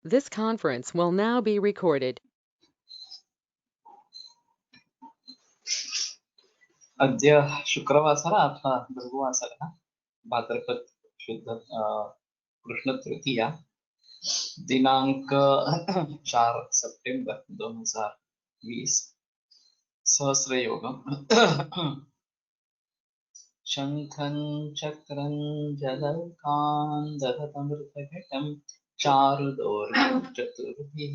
This conference will now be recorded. अद्य शुक्रवासर अथवा भृगुवासरः भाद्रपद शुद्ध कृष्ण तृतीया दिनांक 4 सप्टेंबर 2020 सहस्रयोगम् शंखं चक्रं जलकान्दधतमृतघटं चारुदोर्यं चतुर्भिः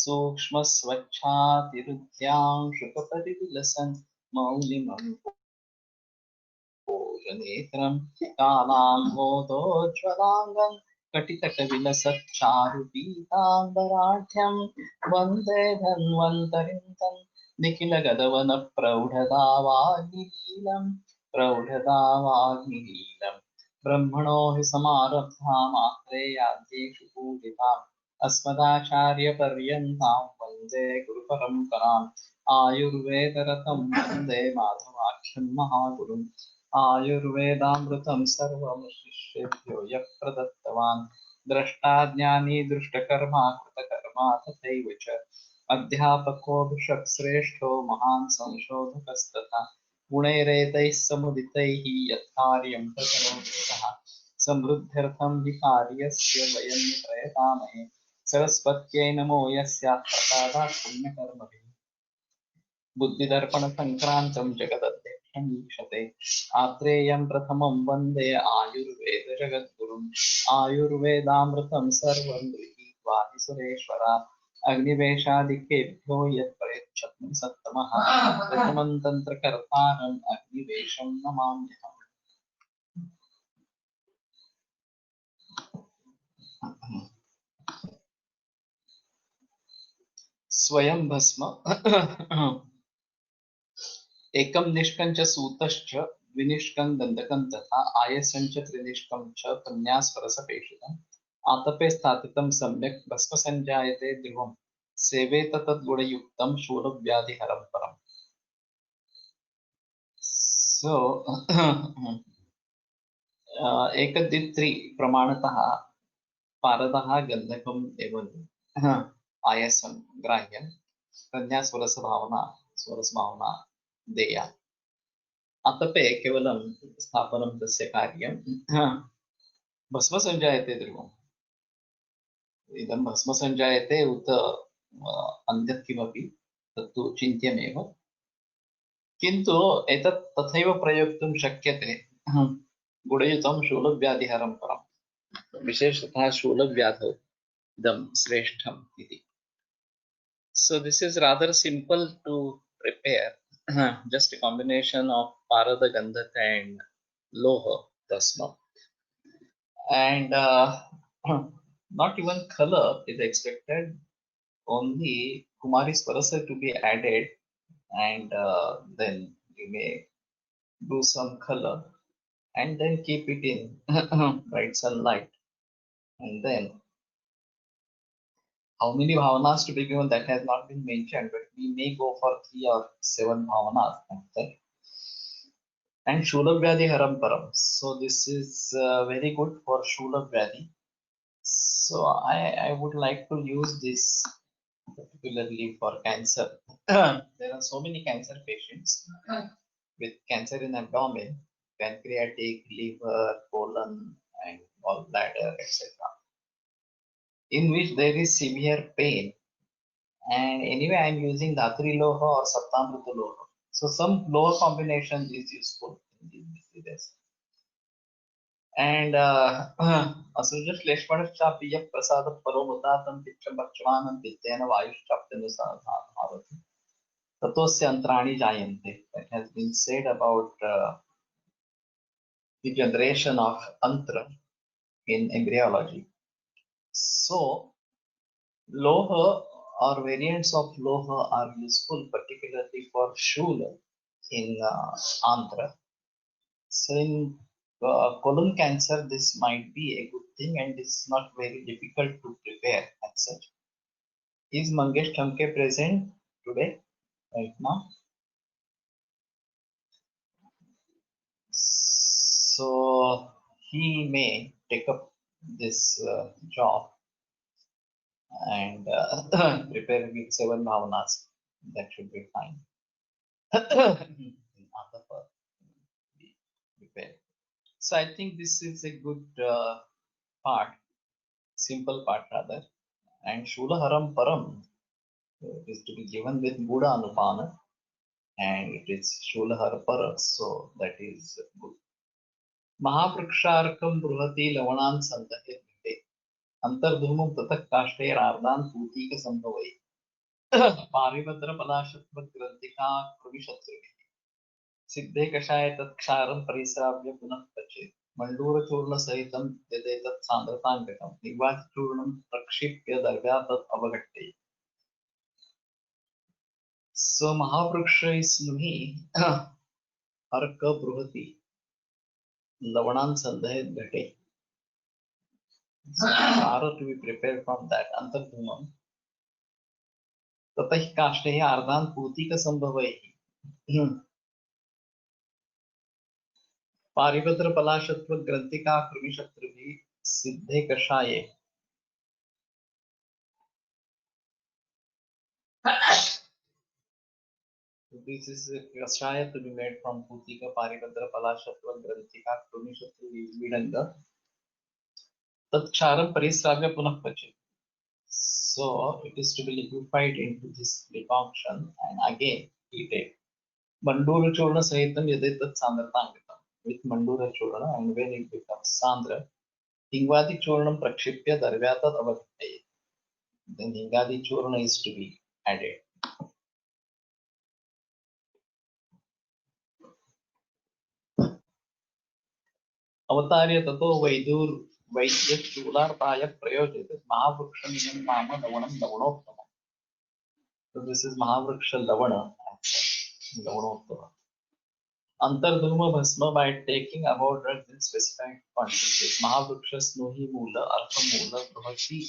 सूक्ष्मस्वच्छातिरुद्यां शुकपरिविलसन् मौलिमं नेत्रं कालाम्भोदोज्ज्वलाङ्गं कटितटविलसच्चारुपीताम्बराढ्यं वन्दे धन्वन्तरिं तं निखिलगदवनप्रौढदावाग्निलीलं ब्रह्मणो हि समारब्धा मात्रेयाद्येषु पूजिताम् अस्मदाचार्यपर्यन्तां वन्दे गुरुपरम्पराम् आयुर्वेदरतं वन्दे माधवाख्यं महागुरुम् आयुर्वेदामृतं सर्वं शिष्येभ्यो यः प्रदत्तवान् द्रष्टाज्ञानी दृष्टकर्मा कृतकर्मा तथैव च अध्यापकोऽभिषक् श्रेष्ठो महान् संशोधकस्तथा गुणैरेतैः समुदितैः यत्कार्यं प्रकरोति सः समृद्ध्यर्थं हि कार्यस्य वयं प्रयतामहे सरस्वत्यै नमो यस्याः प्रसादात् पुण्यकर्मभिः बुद्धिदर्पणसङ्क्रान्तं जगदध्यक्षं वीक्षते आत्रेयं प्रथमं वन्दे आयुर्वेदजगद्गुरुम् आयुर्वेदामृतं सर्वं गृहीत्वा हि सुरेश्वरा अग्निवेशादिकेभ्यो यत् प्रयच्छति सत्तमः प्रथमं तन्त्रकर्तारम् अग्निवेशं नमाम्यहम्। स्वयं भस्म एकं निष्कं च सूतश्च द्विनिष्कं दण्डकं तथा आयसं च त्रिनिष्कं च कन्यास्वरसपेषितम् आतपे स्थापितं सम्यक् भस्मसञ्जायते ध्रुवं सेवेत तद्गुणयुक्तं शूलव्याधिहरं परम्। सो एकद्वित्रि प्रमाणतः पारदः गन्धकम् एवं आयसं ग्राह्यं कन्यास्वरसभावना स्वरसभावना देया आतपे केवलं स्थापनं तस्य कार्यं भस्म सञ्जायते ध्रुवम् इदं भस्म सञ्जायते उत अन्यत् किमपि तत्तु चिन्त्यमेव किन्तु एतत् तथैव प्रयोक्तुं शक्यते गुणयुतं शूलव्याधिहरं परं विशेषतः शूलव्याधौ इदं श्रेष्ठम् इति. So this is rather simple to prepare. Just a combination of parada gandhaka and loha tasma and not even color is expected, only kumari swarasa to be added and then you may do some color and then keep it in bright sunlight and then how many bhavanas to be given that has not been mentioned, but we may go for 3 or 7 bhavanas and Shulavyadi Haram Param. So this is very good for Shulavyadi. So I would like to use this particularly for cancer. There are so many cancer patients with cancer in abdomen, pancreatic, liver, colon, and gallbladder, etc., in which there is severe pain. And anyway, I am using Dhatri Loha or Saptamrita Loha. So some lower combination is useful in these diseases. And असृजश्लेष्मणश्चापि यः प्रसादः परो मुदातं पिच्छं भक्षमानं पित्तेन वायुश्चाप्यनुसाधावति ततोस्य अंतराणि जायन्ते. That has been said about the generation of antra in embryology. So loha or variants of loha are useful particularly for shula in antra. So in colon cancer, this might be a good thing and it's not very difficult to prepare as such. Is Mangesh Thamke present today, right now? So he may take up this job and prepare with 7 bhavanas. That should be fine. Another be prepared. So I think this is a good part, simple part rather. And Shulaharam Param is to be given with Buddha Anupana, and it is Shulahar Param, so that is good. महावृक्षार्कं बृहति लवणान् सन्तते अंतर्धूमं ततः काष्ठैरार्दान् पूतिकसम्भवैः पारिभद्रपलाशत्वग्रन्थिका कृमिशत्रुभिः सिद्धे कषाय तत्क्षारं परिस्राव्य पुनः पचेत् मण्डूरचूर्णसहितं यदेतत् सान्द्रताङ्गकं निर्वाचूर्णं प्रक्षिप्य दर्व्या तत् अवघट्टे. So Mahavruksha is Nuhi, Arka Bruhati, Lavanan Sandhahet Ghate. Sara to be prepared from that, Antardhumam. ततः काष्ठैः आर्दान् पूतिकसम्भवैः पारिभद्रपलाशत्वग्रन्थिका कृमिशत्रुभिः सिद्धे कषाये. This is a kashaya to be made from Putika, Paribhadra, Palashatva, Granthika, Krumishatu, Vidanga. Tat Ksharam Parisravya Punah Pachit. So it is to be liquefied into this decoction and again heated. Mandura Churna Sahitam Yadetat Sandratangitam. With Mandura Churna, and when it becomes Sandra, Hingvadi Churnam Prakshipya Darvyatat Avakate. Then Hingadi Churna is to be added. अवतार्य ततो वैद्यशूलार्थाय प्रयोजित महावृक्षमिदं नाम लवणं लवणोत्तमम्. So this is Mahavruksha Lavana, Lavanottama. Antardhuma Bhasma by taking about drugs in specified quantities. Mahavruksha Snuhi Mula, Artha Mula, Bruhati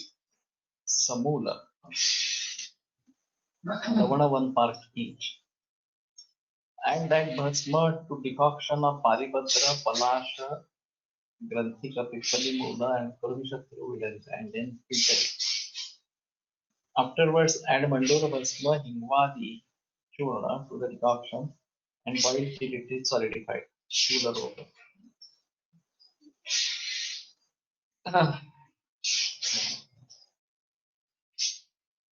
Samula. Lavana 1 part each. And that Bhasma to decoction of Paribhadra, Palasha, Granthika, Pipali Mula and Kurvishatru villains and then filter it. Afterwards, add Mandora Bhasma, Hingvadi Churna to the decoction and boil till it is solidified. Shula Roga.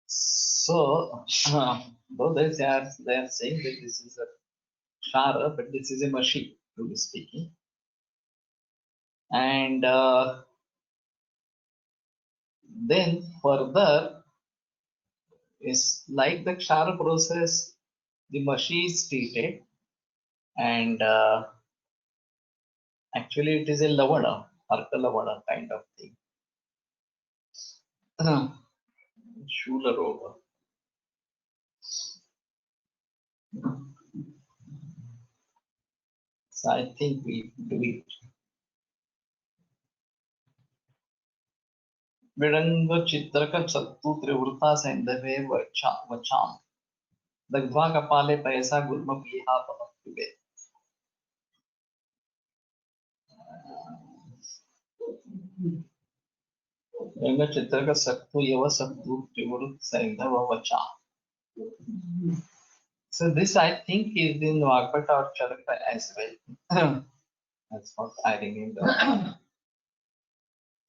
So, though they are saying that this is a Shara, but this is a machine, to be speaking. And then further is like the Kshara process, the machine is treated, and actually it is a lavana, Arka lavana kind of thing. Shula Roga. So I think we do it. विडंग चित्रक सत्तु त्रिवृता सैंधवे वचाम दग्ध्वा कपाले पैसा गुल्म पीहा पमक्तुबे. विडंग चित्रक सत्तु यव सत्तु त्रिवृत सैंधव वचाम. So this I think is in Vagbhata or Charaka as well. That's what I remember.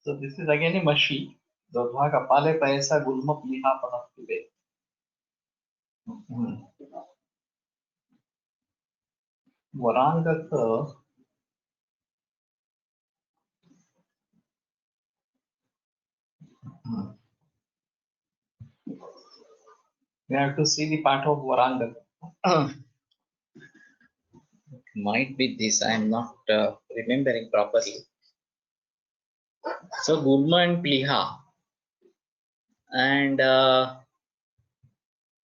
So this is again a mashi. दग्ध्वा कपाले पैसा गुल्म पीहा पमक्तुबे. वरांगक we have to see the part of Varangak. Might be this, I am not remembering properly. So Gulma and Pliha, and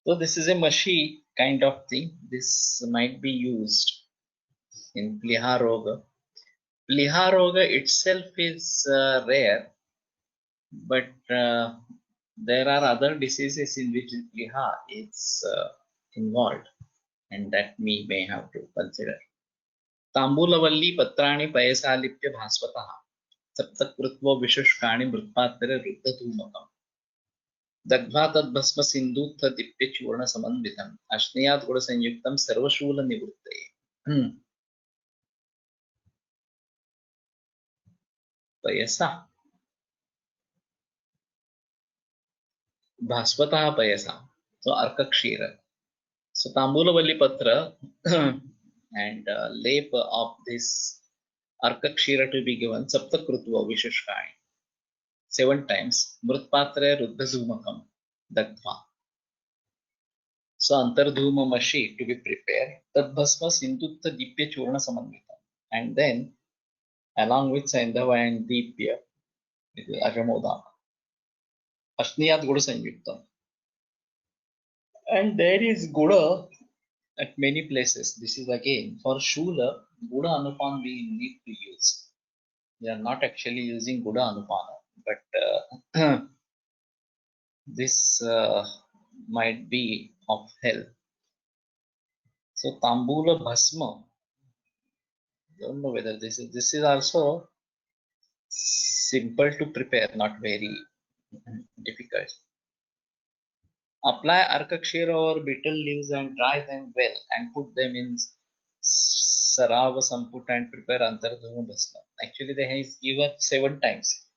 so this is a mashi kind of thing. This might be used in Pliha Roga. Pliha Roga itself is rare, but there are other diseases in which Pliha is involved, and that we may have to consider. तांबूलवल्ली पत्राणि पयसालिप्य भास्वतः सप्तकृत्वो विशुष्काणि मृत्पात्र रुद्धधूमकम्. दग्ध्वा तद्भस्म सिन्धूत्थ दीप्यचूर्ण समन्वितम् अश्नयात् गुणसंयुक्तं सर्वशूल निवृत्तये। पयसा भास्वतः पयसा, so अर्कक्षीर, so तांबूलवल्ली पत्र and lep of this अर्कक्षीर to be given saptakrutva vishushkani 7 times mrutpatre ruddhazoomakam dagdva. So antardhuma mashi to be prepared, tadbhasma sindutta dipya churna samanvita, and then along with Saindhava and Deepya, it is Ajamodaka. Ashniyat Guda Sanyukta. And there is Guda at many places. This is again for Shula, Guda Anupana we need to use. We are not actually using Guda Anupana, but this might be of help. So Tambula Bhasma, don't know whether this is also simple to prepare, not very difficult. Apply Arkakshira or betel leaves and dry them well and put them in Sarava Samput and prepare Antardhuma Bhasma. Actually, they have given 7 times.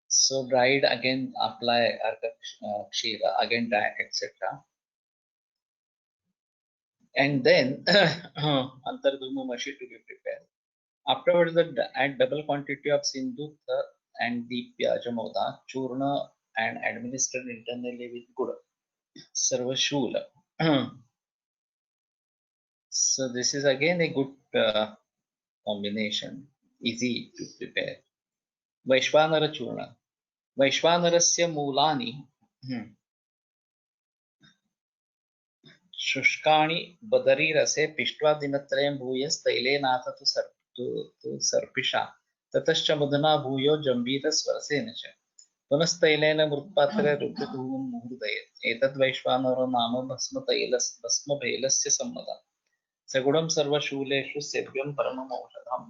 So dried, again apply Arkakshira, again dry, etc. And then Antardhuma Mashi to be prepared. Afterwards, add double quantity of Sindhutha and Deepya Jamoda, Churna, and administered internally with Guda. Sarvashula. So this is again a good combination, easy to prepare. Vaishvanara Churna. Vaishvanarasya Mulani शुष्काणि बदरी रसे पिष्ट्वा दिनत्रयं भूयस्तैलेनाथ तु सर्पिषा ततश्च मधुना भूयो जम्बीरस्वरसेन च पुनस्तैलेन मृत्पात्रे रुद्रधूमं मुहूर्तयेत् एतद्वैश्वानरो नाम भस्मभैलस्य सम्मतम् सगुणं सर्वशूलेषु सेव्यं परमम् औषधम्.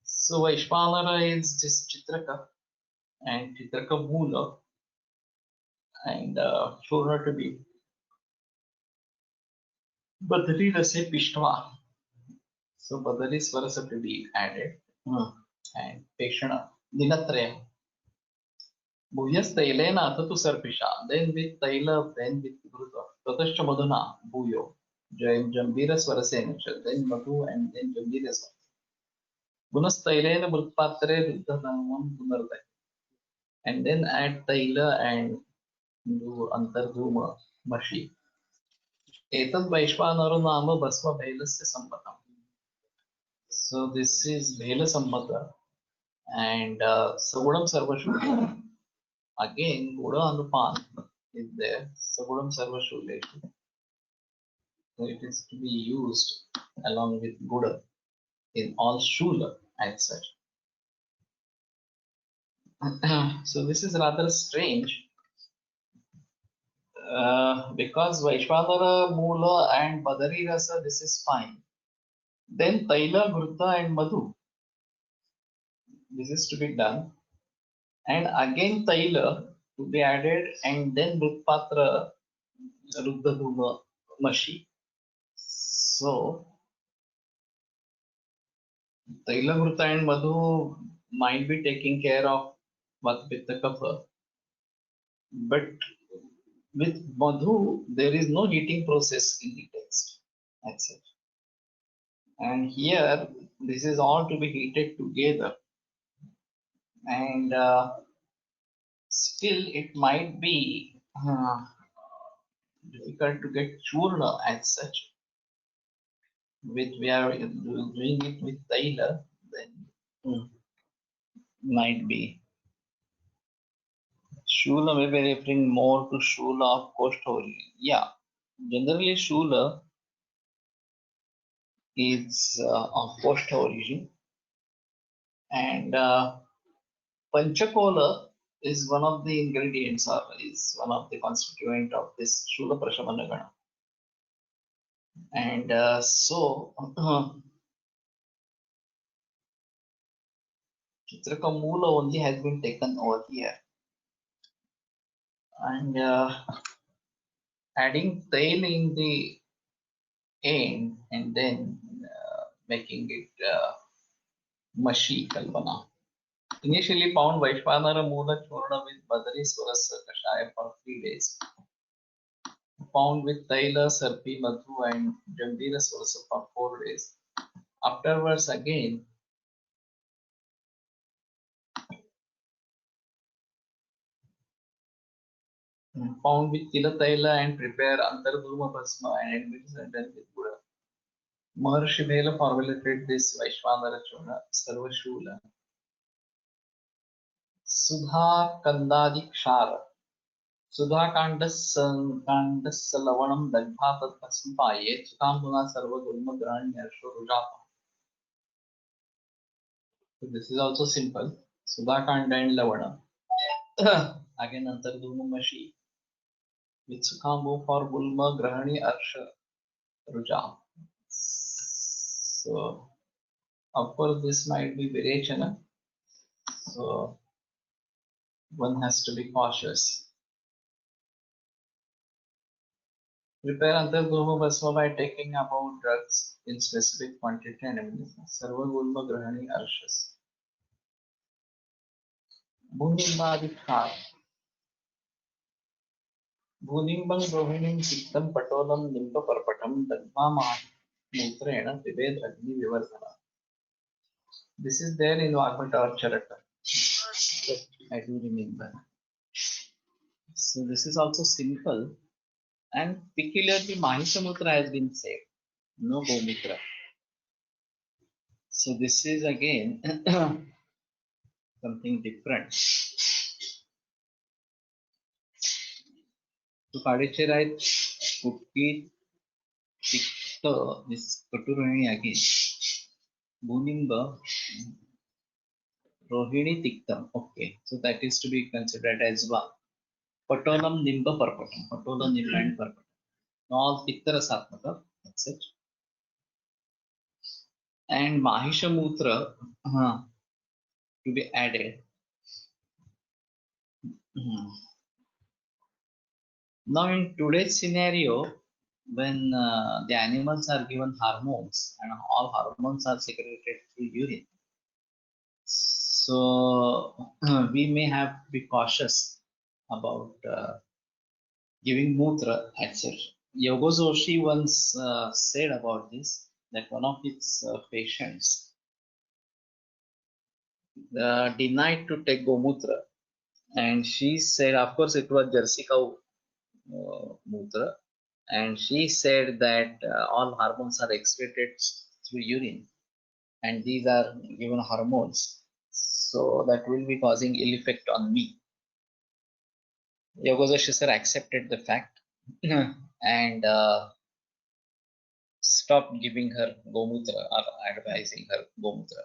So Vaishvanara is this Chitraka and Chitraka Moola and Churna to be Badri Rase Pishtva. So Badari Swarasa to be added and Peshana Dinatraya. Bhuyas Tailena Atatu Sarpisha, then with Taila, then with Gruta. Tatascha Madhuna, Bhuyo, Jambira Swarasena, then Madhu and then Jambira Swara. Gunas Tailena Murpatre Ruddhanamam Punarda. And then add Taila and do Antardhuma Mashi. Etad Vaishvanaro Nama Basma Bhailasya Sambatam. So this is Bhaila Sambata and Sagulam Sarvashudha. Again, Guda Anupan is there. Sagulam Sarvashuleshu. So it is to be used along with Guda in all Shula as such. So this is rather strange because Vaishvanara, Mula and Badari Rasa, this is fine. Then Taila, Gurta and Madhu, this is to be done. And again Taila to be added and then Rutpatra, Ruddhadhuma, Mashi. So Taila, Gurta and Madhu might be taking care of Vatpitta Kapha. But with Madhu, there is no heating process in the text. That's it. And here, this is all to be heated together. And still, it might be difficult to get churna as such. With we are doing it with Taila, then might be. Shula may be referring more to Shula of coast origin. Yeah, generally Shula is of coast origin, and Panchakola is one of the ingredients or is one of the constituent of this Shula Prashamanagana. And so Chitraka Moola only has been taken over here. and adding tail in the end and then making it mushy kalpana. Initially pound Vaishvanara Mula Churna with Badari Surasa Kashaya for 3 days. Pound with Taila, Sarpi, Madhu and Jambira Surasa for 4 days. Afterwards again pound with Tila Taila and prepare Antardhuma Bhasma and mix and then with Buddha. Maharshi Bela formulated this Vaishvanara Churna Sarvashula Sudha Kandadi Kshara Sudha Kandasa Lavanam Dagbhatat Pasampaye Chikambuna Sarva Gulma Grani Arsho Rujapa. So this is also simple. Sudha Kanda and Lavana. Again Antardhuma Mashi with Sukhambu for Gulma Grahani Arsha Ruja. So of course this might be Virechana. So one has to be cautious. Prepare Antardhuma Bhasma by taking about drugs in specific quantity and ammunition. Sarva Gulma Grahani Arshas. Bhunimbadikha. Bhunimbang Rohinim Siktam Patolam Nimba Parpatam Dagmama Mutrena Vived Agni Vivardhana. This is there in Vagvata Charaka. I do remember. So this is also simple and peculiarly Mahisamutra has been saved. No Gomutra. So this is again something different. So Kadicherite Kutki Tikta, this Katurani again. Bunimba Rohini Tiktam. Okay, so that is to be considered as one. Patolam Nimba Parpatam. Patola Nimba and Parpatam. All Tiktara Satmaka. That's it. And Mahishamutra to be added. Now in today's scenario, when the animals are given hormones and all hormones are secreted through urine, so we may have to be cautious about giving mutra, etc. Yoga Joshi once said about this that one of its patients denied to take gomutra, and she said, of course, it was Jersey cow mutra, and she said that all hormones are excreted through urine, and these are given hormones, so that will be causing ill effect on me. Yoga Joshi sir accepted the fact and stopped giving her gomutra or advising her gomutra.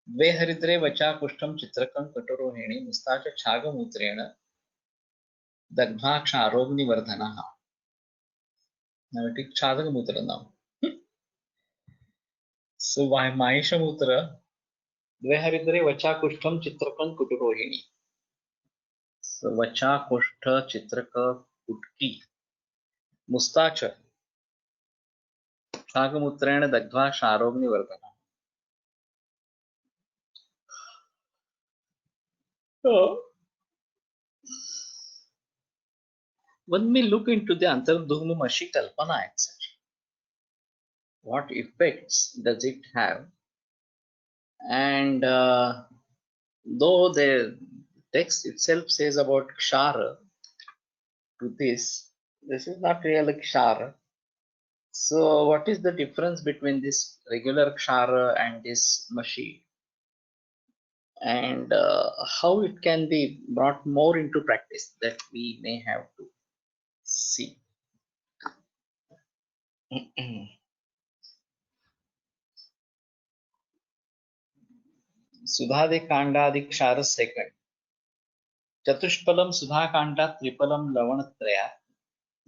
द्वे हरिद्रे वचा कुष्ठम चित्रकं कटोरोहिणी मुस्ताच छागमूत्रेण दग्धाक्षारोग्निवर्धनः. Now it is Chadamutra now. So why Mahishamutra? Dve haridre vacha kushtham chitrakam kuturohini. So vacha kushtha chitraka kutki. Mustacha. Chagamutrena dagdva sharogni vardhana. So when we look into the Antardhuma Mashi Kalpana, etc., what effects does it have? And though the text itself says about Kshara to this is not really Kshara. So what is the difference between this regular Kshara and this Mashi? And how it can be brought more into practice, that we may have to see. Sudhadi Kandadi Kshara second. Chatushpalam Sudha Kanda Tripalam Lavanatraya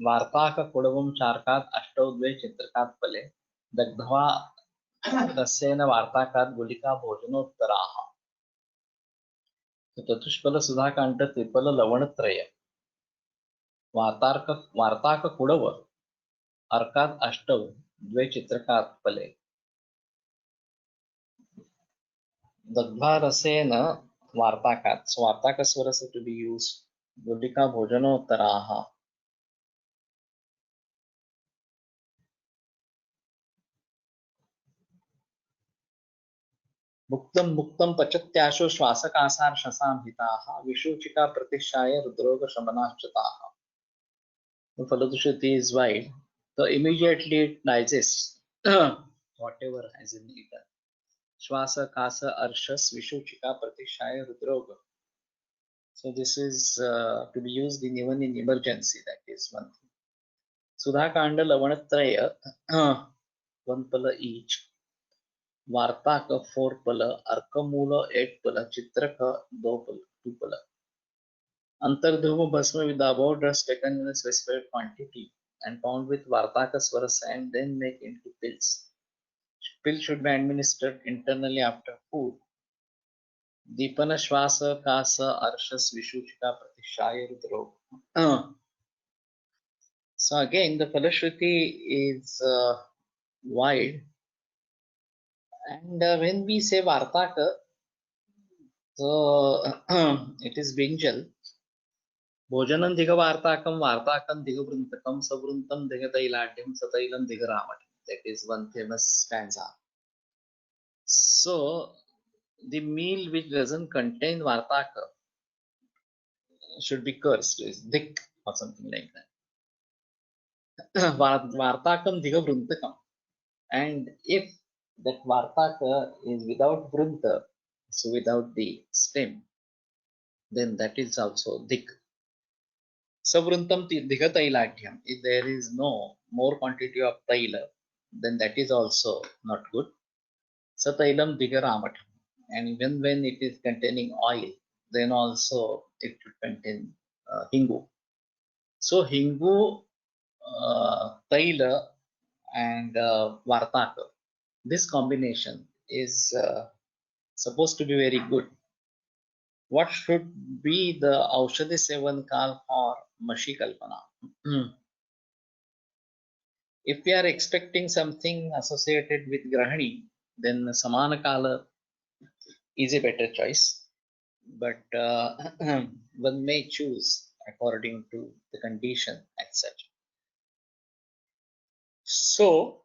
Vartaka Kudavam Charkat Ashtodve Chitrakat Pale Dagdhva Rasena Vartakat Gulika Bhojanottaraha. So Chatushpala Sudha Kanda Tripala Lavanatraya. वार्ताक Kudav अर्कात् अष्टौ द्वे चित्रकात् फले दग्धारसेन वार्ताकात्. So वार्ताकस्वरस्य to be used. गुलिका भोजनोत्तराः. मुक्तं मुक्तं पचत्याशु श्वासकासार्शसां हिताः विशूचिका प्रतिष्ठाय हृद्रोगशमनाश्चिताः. The Faladushruti is wide, so immediately it digests whatever has in it. Shvasa, Kasa, Arshas, Vishuchika, Pratishaya, Rudroga. So this is to be used even in emergency, that is one thing. Sudhakanda Lavanatraya, one pala each. Vartaka, 4 pala. Arkamula, 8 pala. Chitraka, 2 pala. 2 pala. Antardhuma Bhasma with the above drugs taken in a specified quantity and pound with Vartaka Swarasa and then make into pills. Pill should be administered internally after food. Deepana Shvasa, Kasa, Arshas, Vishuchika, Pratishaya, Rudro. So again, the Falashruti is wide. And when we say Vartaka, so it is Binjal. Bhojanam Diga Vartakam, Vartakam Diga Bruntakam, Sabruntam Diga Tailadyam, Satailam Diga Ramat. That is one famous stanza. So the meal which doesn't contain Vartaka should be cursed, is dik or something like that. Vartakam Diga Bruntakam. And if that Vartaka is without Brunta, so without the stem, then that is also dik. Savruntam Diga Tailadyam. If there is no more quantity of Taila, then that is also not good. Satailam Diga Ramatam. And even when it is containing oil, then also it should contain Hingu. So Hingu, Taila, and Vartaka, this combination is supposed to be very good. What should be the Aushadhi Sevan Kal or Mashi Kalpana? If we are expecting something associated with Grahani, then Samana Kala is a better choice. But one may choose according to the condition, etc. So,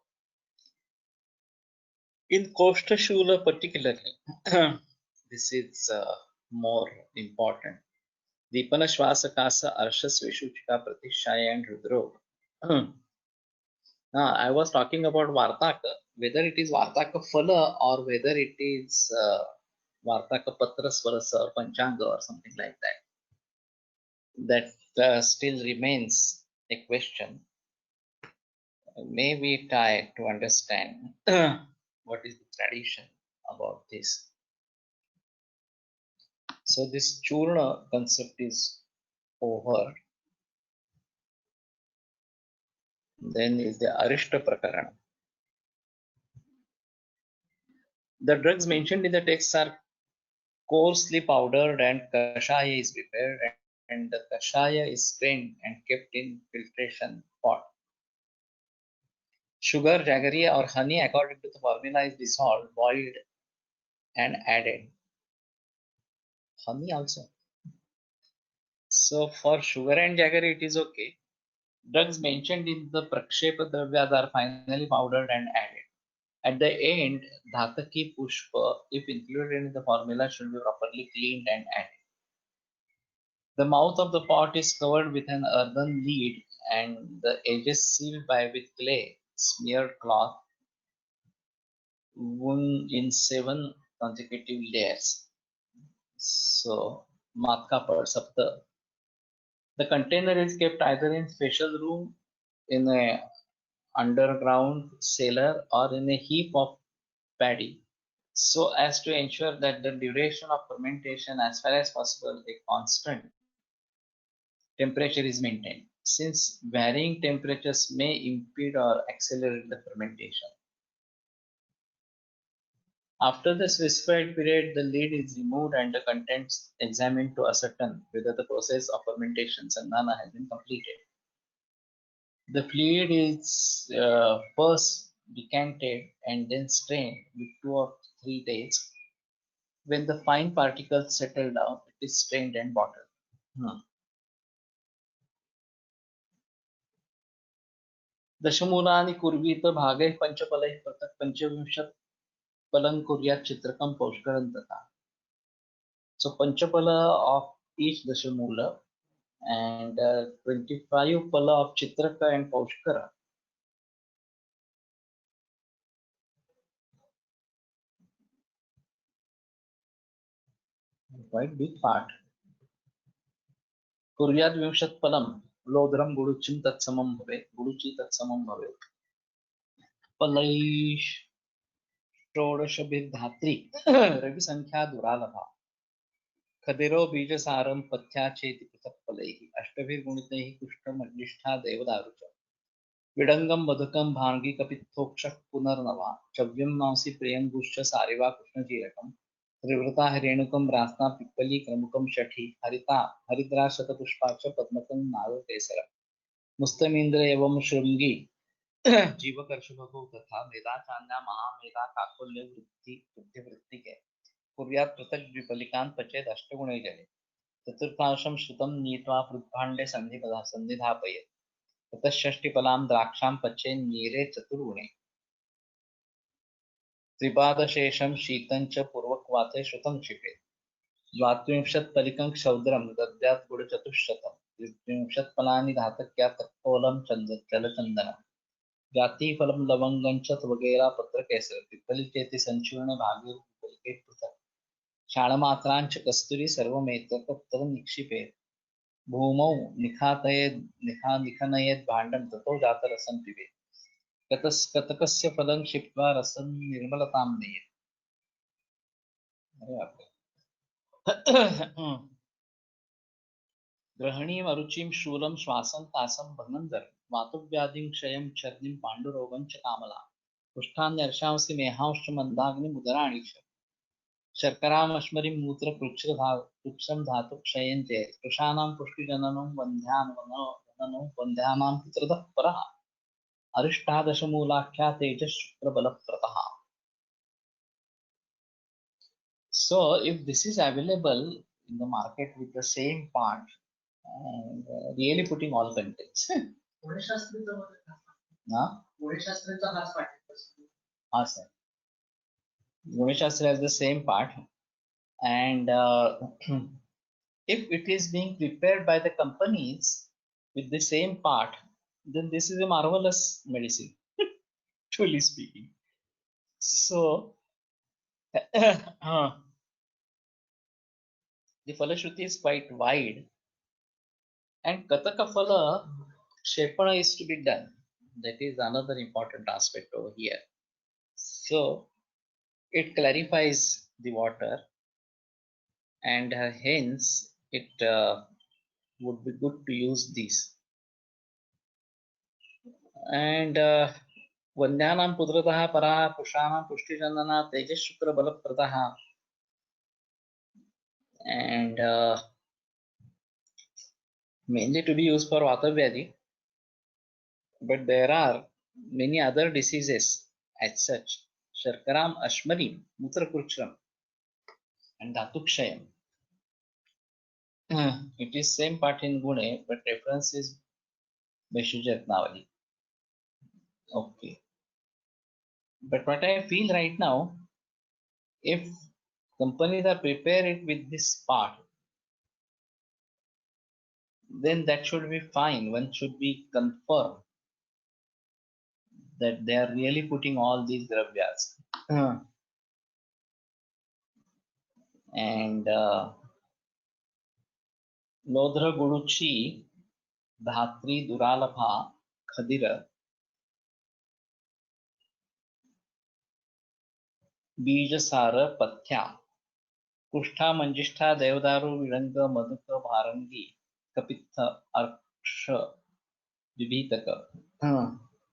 in Koshta Shula particularly, this is more important. Deepana Shvasa Kasa Arshas Vishuchika Pratishaya and Rudro. Now, I was talking about Vartaka, whether it is Vartaka Phala or whether it is Vartaka Patra Swarasa or Panchanga or something like that. That still remains a question. May we try to understand what is the tradition about this. So this Churna concept is over. Then is the Arishta Prakarana. The drugs mentioned in the text are coarsely powdered and Kashaya is prepared and the Kashaya is strained and kept in filtration pot. Sugar, jaggery or honey according to the formula is dissolved, boiled and added. Honey also. So for sugar and jaggery it is okay. Drugs mentioned in the Prakshepa Dravyas are finally powdered and added. At the end, Dhataki Pushpa, if included in the formula, should be properly cleaned and added. The mouth of the pot is covered with an earthen lid and the edges sealed with clay, smeared cloth, woven in 7 consecutive layers. So, Matka per Sapta. The container is kept either in special room, in a underground cellar, or in a heap of paddy, so as to ensure that the duration of fermentation, as far as possible, a constant temperature is maintained, since varying temperatures may impede or accelerate the fermentation. After the specified period, the lid is removed and the contents examined to ascertain whether the process of fermentation sandhana has been completed. The fluid is first decanted and then strained with 2 or 3 days. When the fine particles settle down, it is strained and bottled. दशमूलानि कुर्वीत भागैः पंचफलैः पृथक् पंचविंशत् फलं कुर्यात् चित्रकं पौष्करं तथा. So panchapala of each dashamula and 25 pala of chitraka and paushkara. Quite big part. कुर्याद् विंशत् फलं लोधरं गुडुचिं तत्समं भवेत् गुडुचि तत्समं भवेत् फलैः षोडशभिर्धात्री रविसंख्या दुरालभा खदिरो बीजसारं पथ्या चेति पृथक् फलैः अष्टभिर्गुणितैः कुष्ठमज्जिष्ठा देवदारु च विडङ्गं मधुकं भाङ्गी कपित्थोक्षः पुनर्नवा चव्यं मांसि प्रियङ्गुश्च सारिवा कृष्णजीरकम् त्रिवृता रेणुकं रास्ता पिप्पली क्रमुकं षठी हरिता हरिद्रा शतपुष्पा च पद्मकं नागकेसर मुस्तमीन्द्र एवं शृंगी जीवकर्षभगो तथा मेधा चान्या महामेधा काकुल्य वृद्धि के कुर्यात् पृथक् द्विपलिकान् पचेत् अष्टगुणे जले चतुर्थांशं श्रुतं नीत्वा पृथ्भाण्डे सन्निधापयेत् ततः षष्टिफलां द्राक्षां पचेन् नीरे चतुर्गुणे त्रिपादशेषं शीतं च पूर्वक्वाथे श्रुतं क्षिपेत् द्वात्रिंशत्फलिकं क्षौद्रं दद्यात् गुडचतुश्शतं त्रिंशत्फलानि धातक्यात् तत्फलं जलचन्दनं जातिफलं लवङ्गं च वगैरा पत्रकेसर पिप्पली चेति संचूर्ण भागे पिप्पलिके पृथक् क्षाणमात्राञ्च कस्तूरी सर्वमेतत् निक्षिपेत् भूमौ निखनयेत् भाण्डं ततो जातरसं पिबेत् कतकस्य फलं क्षिप्त्वा रसं निर्मलतां नयेत्. ग्रहणीम् अरुचिं शूलं श्वासं तासं भगनन्दर वातव्याधिं क्षयं छर्दिं पाण्डुरोगं च कामला कुष्ठान्यर्षांसि मेहांश्च मन्दाग्निम् उदराणि च शर्करामश्मरिं मूत्रकृच्छं धातुक्षयं चेत् कृशानां पुष्टिजननं वन्ध्यानां पुत्रतः परः अरिष्टादशमूलाख्या तेजःशुक्रबलप्रतः. So if this is available in the market with the same part and really putting all contents. Awesome. Gunashastra has the same part and if it is being prepared by the companies with the same part, then this is a marvelous medicine, truly speaking. So the Falashruti is quite wide and Kataka Phala Shepana is to be done. That is another important aspect over here. So it clarifies the water and hence it would be good to use these. And वन्द्यानां पुत्रतः पराः पुषाणां पुष्टिजनना तेजःशुक्रबलप्रदः and mainly to be used for Vatavyadi, but there are many other diseases as such. Sharkaram Ashmarim, Mutrakurchram and Dhatukshayam. It is same part in Gune, but reference is Veshujartnavali. Okay. But what I feel right now, if companies are prepare it with this part, then that should be fine. One should be confirmed that they are really putting all these dravyas. And Lodhra Guruchi, Dhatri Duralabha, Khadira, Bijasara Pathya, Kushtha Manjishtha Devdaru Viranga Madhuka Bharangi, Kapitha Arksha Vibhitaka,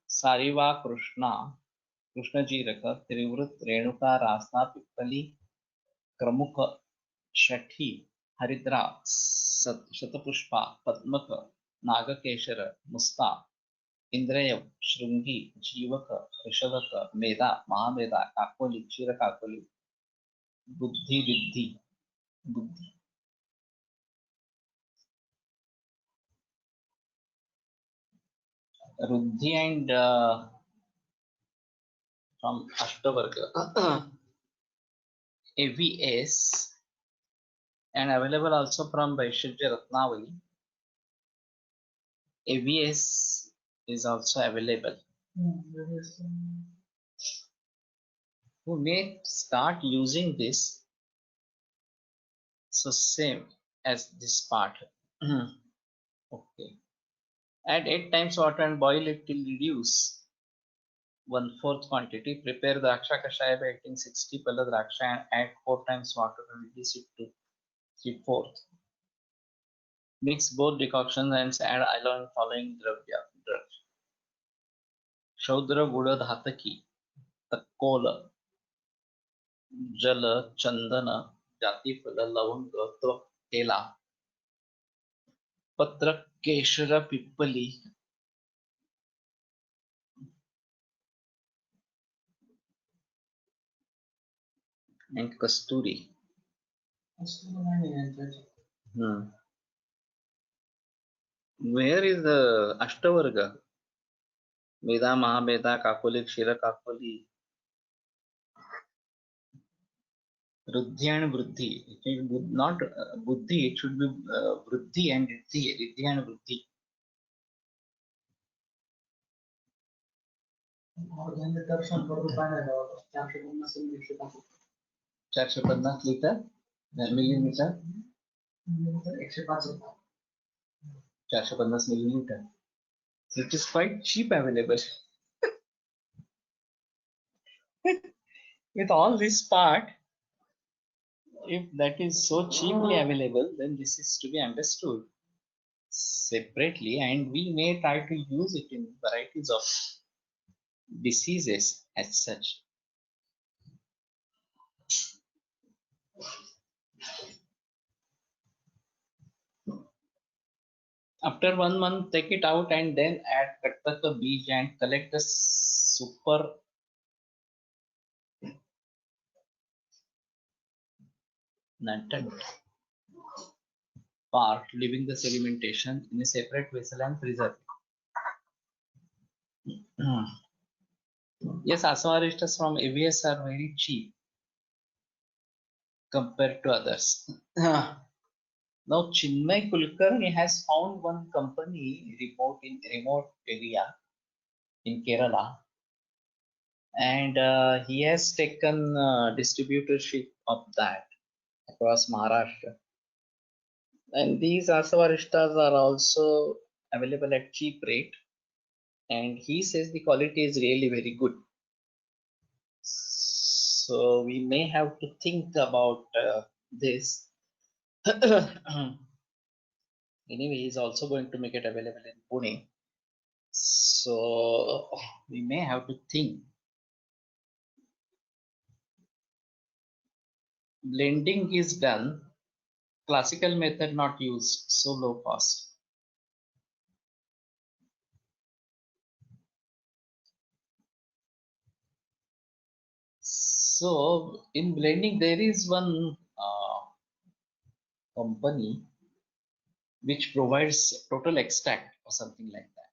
Sariva Krishna, कृष्णजीरक, त्रिवृत, Renuka, रास्ता, पिप्पली, क्रमुक, शठी, हरिद्रा, शतपुष्पा, पद्मक, नागकेशर, मुस्ता, इंद्रयव, शृंगी, जीवक, ऋषभक, मेधा, महामेधा, काकोली, क्षीरकाकोली, बुद्धि, रिद्धि, बुद्धि, रुद्धि, and from Ashtavarga, AVS, and available also from Vaishya Ratnavali. AVS is also available. Who may start using this, so same as this part. Okay. Add 8 times water and boil it till reduce 1/4 quantity. Prepare Draksha Kashaya by adding 60 Pala Draksha and add 4 times water and reduce it to 3/4. Mix both decoctions and add alone following dravya. Shaudra Guda Dhataki, Takola, Jala, Chandana, Jatifala, Lavanga, Tela, Patra, Keshara, Pippali, and Kasturi. Where is the Ashtavarga? Meda, Mahameda, Kakoli, Kshira Kakoli, Ruddhi and Vruddhi. It is not Buddhi, it should be Vruddhi and Riddhi, Riddhi and Vruddhi. 450 litre millimetre 450 millimeter. It is quite cheap available. With all this part, if that is so cheaply available, then this is to be understood separately, and we may try to use it in varieties of diseases as such. After 1 month, take it out and then add Kattaka beej and collect the super nutrient part, leaving the sedimentation in a separate vessel and preserve it. Yes, Asawaristas from AVS are very cheap compared to others. Now Chinmay Kulkarni has found one company in remote area in Kerala, and he has taken distributorship of that across Maharashtra. And these Asawaristas are also available at cheap rate, and he says the quality is really very good. So we may have to think about this. Anyway, he's also going to make it available in Pune. So we may have to think. Blending is done. Classical method not used, so low cost. So in blending, there is one company which provides total extract or something like that.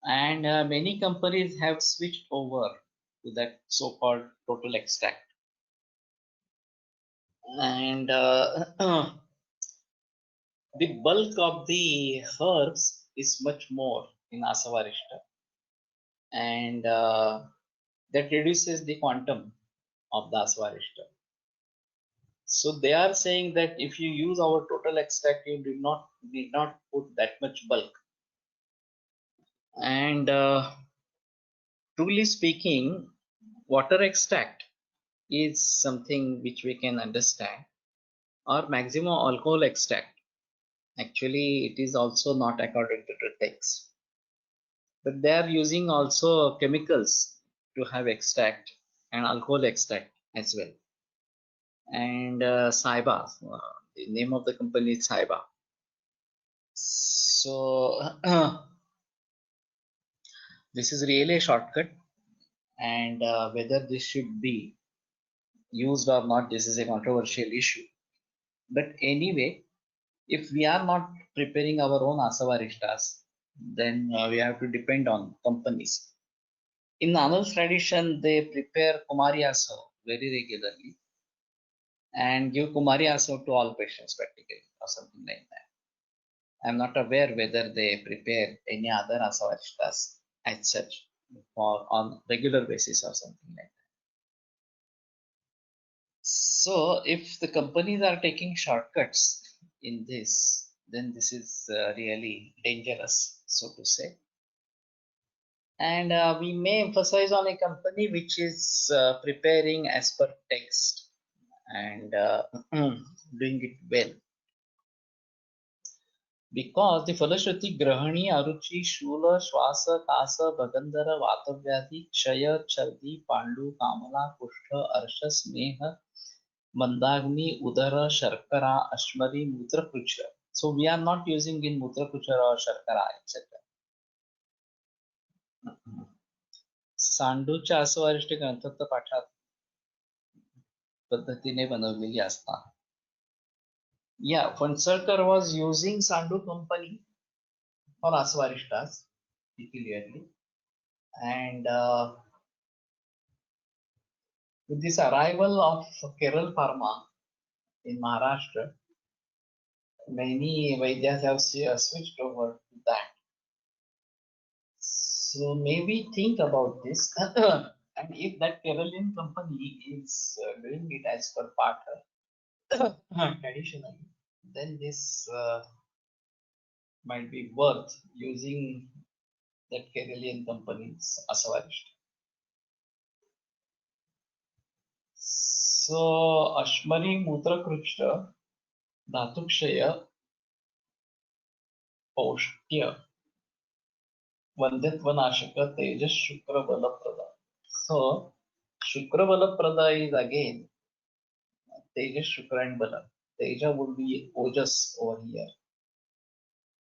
And many companies have switched over to that so-called total extract. And the bulk of the herbs is much more in Asavarishta, and that reduces the quantum of the Asavarishta. So they are saying that if you use our total extract, you need not put that much bulk. And truly speaking, water extract is something which we can understand, or maximum alcohol extract. Actually, it is also not according to the text. but they are using also chemicals to have extract and alcohol extract as well. And Saiba, the name of the company is Saiba. So this is really a shortcut, and whether this should be used or not, this is a controversial issue. But anyway, if we are not preparing our own asavaristas, then we have to depend on companies. In Anil's tradition, they prepare Kumari Asav very regularly and give Kumari Asav to all patients practically, or something like that. I'm not aware whether they prepare any other asavaristas as such for on regular basis or something like that. So if the companies are taking shortcuts in this, then this is really dangerous, so to say. And we may emphasize on a company which is preparing as per text and doing it well. Because the Falashruti Grahani, Aruchi, Shula, Shwasa, Kasa, Bagandhara, Vatavyadi, Kshaya, Chardi, Pandu, Kamala, Kushtha, Arsha, Sneha, Mandagni, Udara, Sharkara, Ashmari, Mutra Kuchra. So we are not using in Mutra Kuchra or Sharkara, etc. सांडूच्या असवारिष्ट ग्रंथात पाठात पद्धतीने बनवलेली असतात. Yeah, Fonsarkar was using Sandu company for asvarishtas clearly, and with this arrival of Keral Pharma in Maharashtra, many Vaidyas have switched over to that. So maybe think about this, and if that Keralian company is doing it as per Pathar traditionally, then this might be worth using that Keralian company's Asavarishta. So Ashmari Mutra Krushta, Dhatukshaya, Paushtya, Vandyatvanashaka, Tejas Shukra Balaprada. So Shukra Balaprada is again Tejas Shukra and Bala. Teja would be Ojas over here.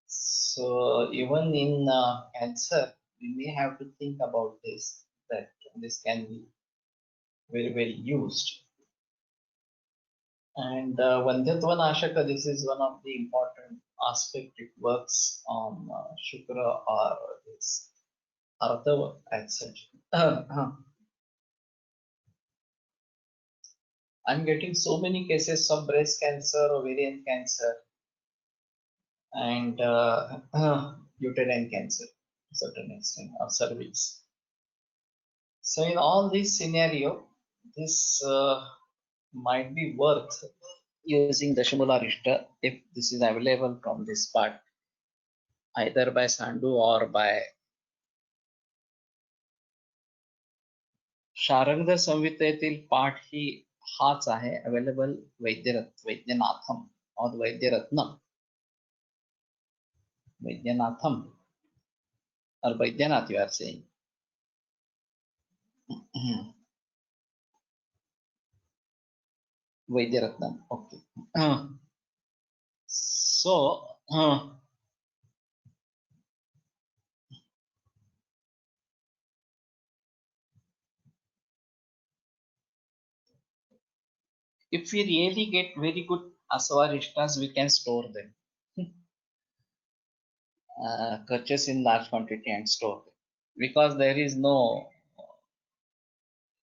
So even in cancer, we may have to think about this, that this can be very well used. And Vandyatvanashaka, this is one of the important aspect. It works on Shukra or this Ardhava as such. I'm getting so many cases of breast cancer, ovarian cancer, and uterine cancer to a certain extent, or cervix. So in all this scenario, this might be worth using Dashamula Rishta if this is available from this part, either by Sandu or by Sharangdhar संहितेतील पाठ ही हाच आहे available Vaidyanathan और वैद्यरत्नम वैद्यनाथम और Vaidyanath you are saying Vaidyaratnam okay so if we really get very good asavarishtas, we can store them. Purchase in large quantity and store them, because there is no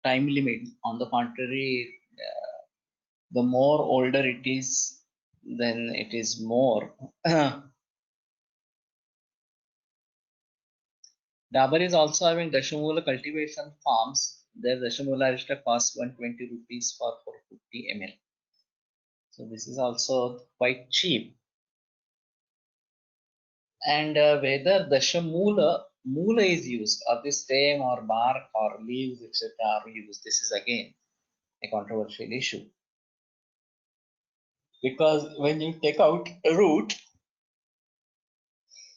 time limit. On the contrary, the more older it is, then it is more. Dabur is also having Dashamula cultivation farms. Their Dashamula Arishta costs 120 rupees for 450 ml. So this is also quite cheap. And whether Dashamula Mula is used, or the stem or bark or leaves, etc. are used, this is again a controversial issue. Because when you take out a root,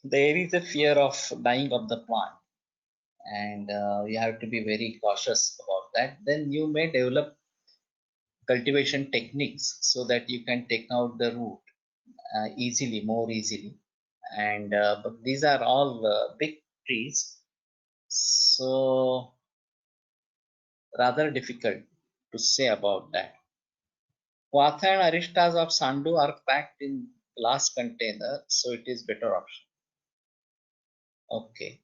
there is a fear of dying of the plant, and you have to be very cautious about that. Then you may develop cultivation techniques so that you can take out the root easily, more easily. And but these are all big trees, so rather difficult to say about that. Quatha and aristas of Sandu are packed in glass container, so it is better option. Okay,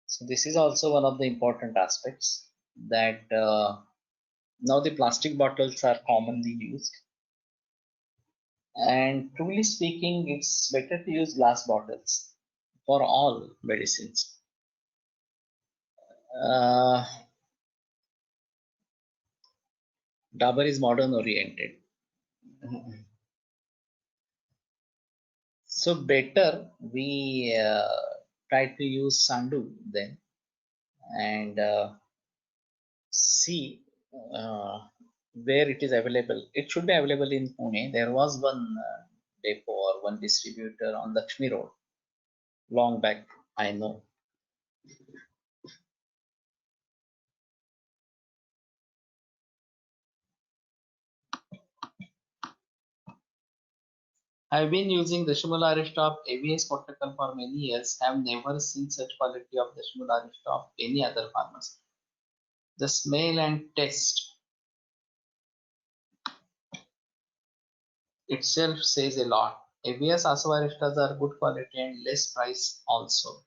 so this is also one of the important aspects that now the plastic bottles are commonly used, and truly speaking, it's better to use glass bottles for all medicines. Uh, Dabur is modern oriented. So better we try to use Sandu then, and see where it is available. It should be available in Pune. There was one depot or one distributor on Lakshmi Road long back, I know. I've been using Dashmula Arista of ABS protocol for many years. Have never seen such quality of Dashmula Arista of any other pharmacy. The smell and taste itself says a lot. ABS Asavaristas are good quality and less price also.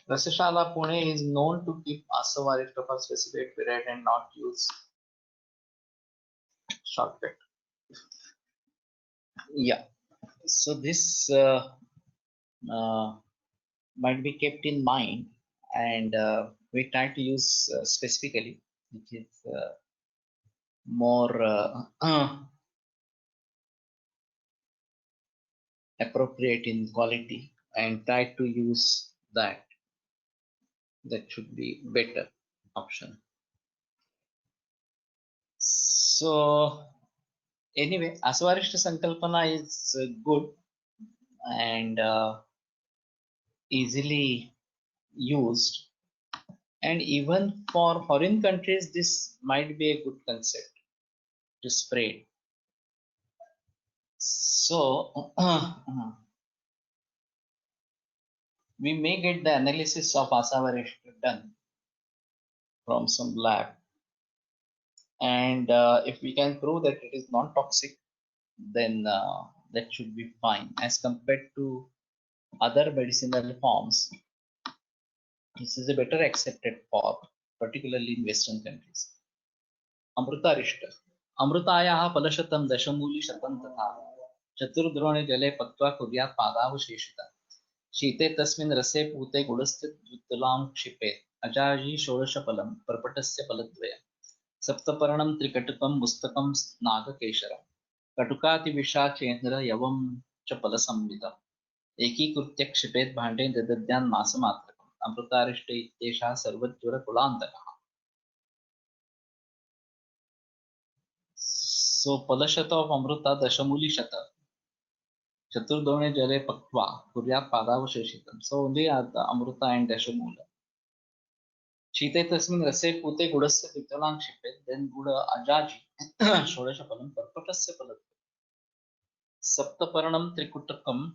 Rasashala Pune is known to keep Asavarista for specific period and not use shortcut. Yeah, so this might be kept in mind, and we try to use specifically, which is more appropriate in quality, and try to use that. That should be better option. So anyway, Aswarishta Sankalpana is good and easily used, and even for foreign countries this might be a good concept to spread. So we may get the analysis of Asavarishta done from some lab, and if we can prove that it is non-toxic, then that should be fine as compared to other medicinal forms. This is a better accepted form, particularly in Western countries. Amrutarishta. Amrutayaः फलशतं दशमूलिशतं तथा चतुर्द्रोणे जले पक्त्वा कुर्यात् पादावशेषितम् शीते तस्मिन् रसे पूते गुडस्य द्वितलां क्षिपेत् अजायी षोडशफलं पर्पटस्य फलद्वयम् सप्तपर्णं त्रिकटुकं मुस्तकं नागकेशरम् कटुकातिविषाचेन्द्र यवं च फलसंवितम् एकीकृत्य क्षिपेत् भाण्डे ददद्यान् मासमात्रकम् अमृतारिष्ट इत्येषः सर्वज्वरकुलान्तकः. So Palashata of Amruta Dashamuli Shata Chaturdone Jale Paktva Kuryat Padavasheshitam. So only the Amruta and Dashamula. Chite Tasmin Rase Pute Gudasya Vitalang Shipet, then Buddha Ajaji Shodashapalam Parpatasya Palat Saptaparanam Trikutakam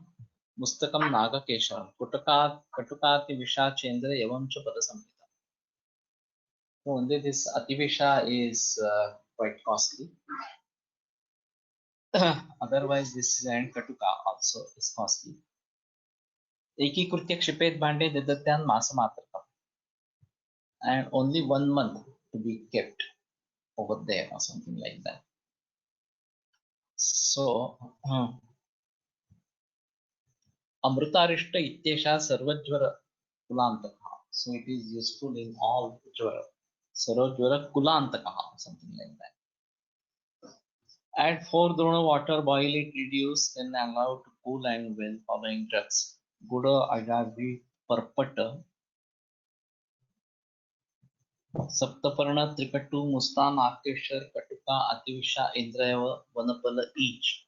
Mustakam Naga Kesharam Katukati Visha Chendra Yavamcha Padasamhita. So only this Ativisha is quite costly. Otherwise, this and Katuka also is costly. एकीकृत्य क्षिपेत भांडे ददत्यान मासमात्रकम, and only 1 month to be kept over there or something like that. So Amrutarishta ityesha sarvajvara kulantaka. So it is useful in all jvara. Sarvajvara kulantaka, something like that. Add 4 drona water, boil it, reduce, then allow to cool, and when following drugs. Guda Ajagi Parpata Saptaparna Trikatu Mustan Akeshar Katuka Ativisha Indrayava Vanapala each.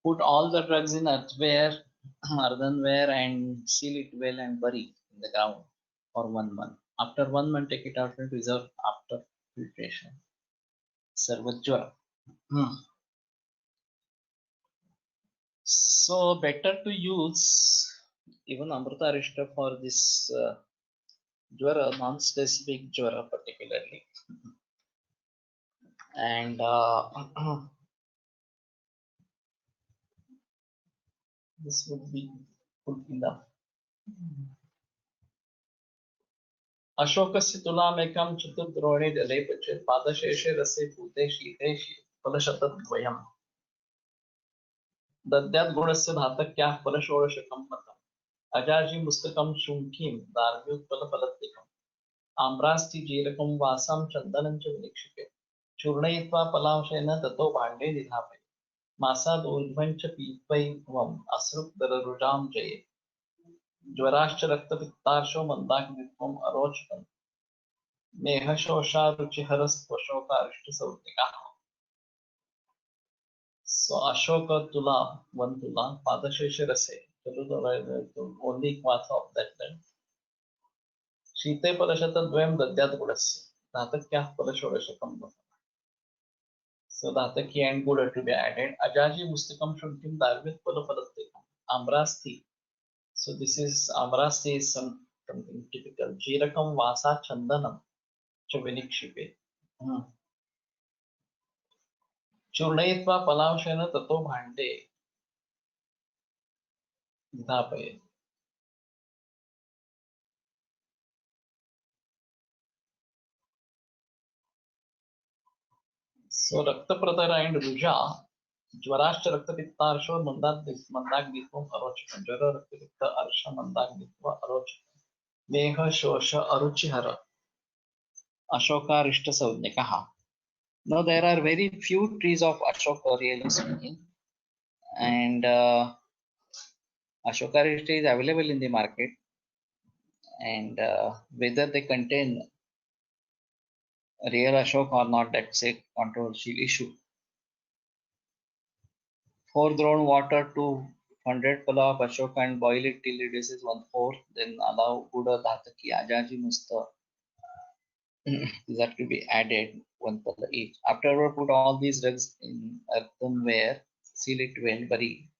Put all the drugs in earthenware and seal it well and bury in the ground for 1 month. After 1 month, take it out and preserve after filtration. Sarvajwara. So better to use even Amrita Arishta for this Jwara, non-specific Jwara particularly. And this would be good enough. अशोकस्य तुलामेकं चतुर्द्रोणे लेपचे पादशेषे रसे पूते शीते फलशतद्वयम् दद्यात् गुणस्य धातक्याः फलषोडशकं मतम् अजाजी मुस्तकं शुंठीं दार्ढ्योत्पलफलत्तिकम् आम्रास्तिजीरकं वासं चन्दनं च विनिक्षिपे चूर्णयित्वा पलांशेन ततो भाण्डे निधापये मासादूर्ध्वं च पीत्वैवम् असृक्दररुजां जयेत् ज्वराश्च रक्तपित्तार्शो मन्दाग्नित्वम् अरोचकम् मेहशोषारुचिहरस्त्वशोकारिष्टसौज्ञिकाः. So Ashoka Tula, 1 Tula, Padashesha Rase, only Kvasa of that time. Shite Palashata Dadyat Gudasya, Dhatakya Palashorashakam. So Dhataki and Good are to be added. Ajaji Mustakam Shunkim Darvit Palapalatikam. Amrasti. So this is Amrasti is something typical. Jirakam Vasa Chandanam Chavinikshipe. चूर्णयित्वा पलांशेन ततो भाण्डे निधापयेत्. So रक्तप्रदर and रुजा ज्वराश्च रक्तपित्तार्शो मन्दाग्नित्वम् अरोचकम्. ज्वर रक्तपित्त अर्श मन्दाग्नित्व अरोचकम्. मेह शोष अरुचिहर अशोकारिष्टसंज्ञकः. Now there are very few trees of Ashoka really speaking, and Ashokarishta is available in the market, and whether they contain real Ashok or not, that's a controversial issue. 4 drawn water to 100 pala of Ashoka and boil it till it is 1/4, then allow Buddha Dhataki Ajaji Musta. These are to be added 1 pala each. Afterward, put all these drugs in earthenware, seal it well, bury.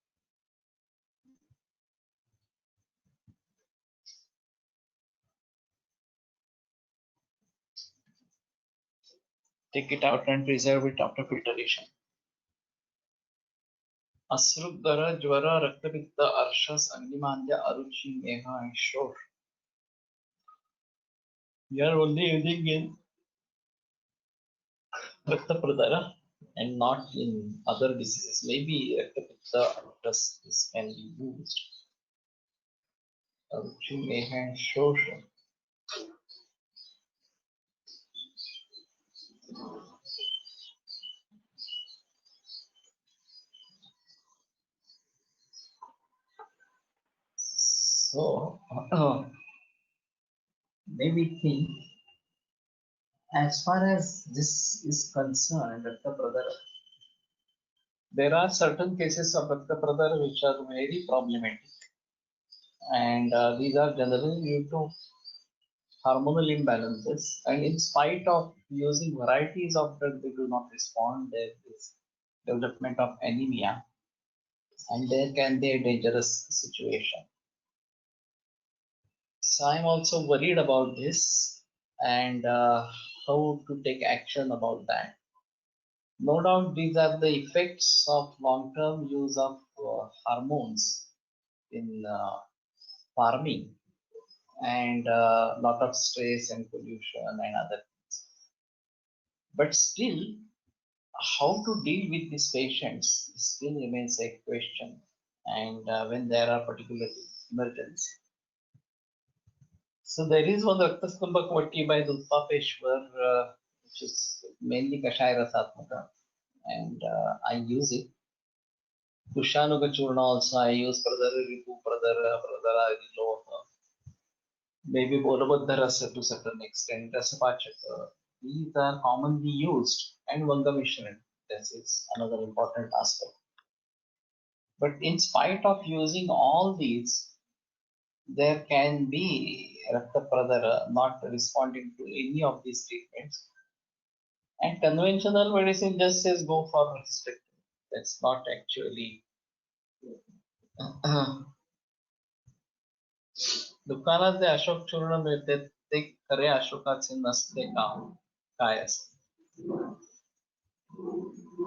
Take it out and preserve it after filtration. Asrudara, Jwara, Raktapitta, Arshas, Agnimandya, Aruchi, Meha, and Shor. We are only using in Raktapradara and not in other diseases. Maybe Raktapitta, Arshas, this can be used. Aruchi, Meha, and Shor. So, maybe think, as far as this is concerned, Raktapradara, there are certain cases of Raktapradara which are very problematic, and these are generally due to hormonal imbalances, and in spite of using varieties of drugs, they do not respond. There is development of anemia, and there can be a dangerous situation. So I'm also worried about this and how to take action about that. No doubt these are the effects of long-term use of hormones in farming, and lot of stress and pollution and other things. But still, how to deal with these patients still remains a question, and when there are particular emergencies. So there is one Raktaskambhak Vatti by Dulpapeshwar, which is mainly Kashaya Rasatmaka, and I use it. Kushanuga Churna also I use Pradara Ripu, Pradara Loha. Maybe Bolabadha Rasa to certain extent, Rasapachaka. These are commonly used, and Vanga Mishran. This is another important aspect. But in spite of using all these, there can be Rakta Pradara not responding to any of these treatments. And conventional medicine just says go for restrictive. That's not actually. दुकानात जे अशोक चूर्ण मिळते ते खरे अशोकाचे नसते का काय असते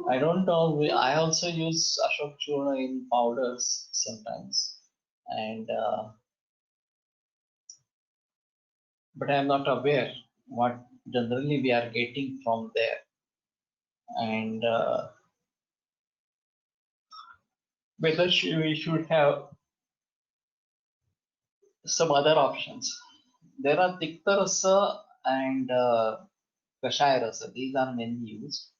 I don't know. I also use Ashok Churna in powders sometimes, and but I am not aware what generally we are getting from there, and whether we should have some other options. There are Tikta Rasa and Kashaya Rasa. These are mainly used.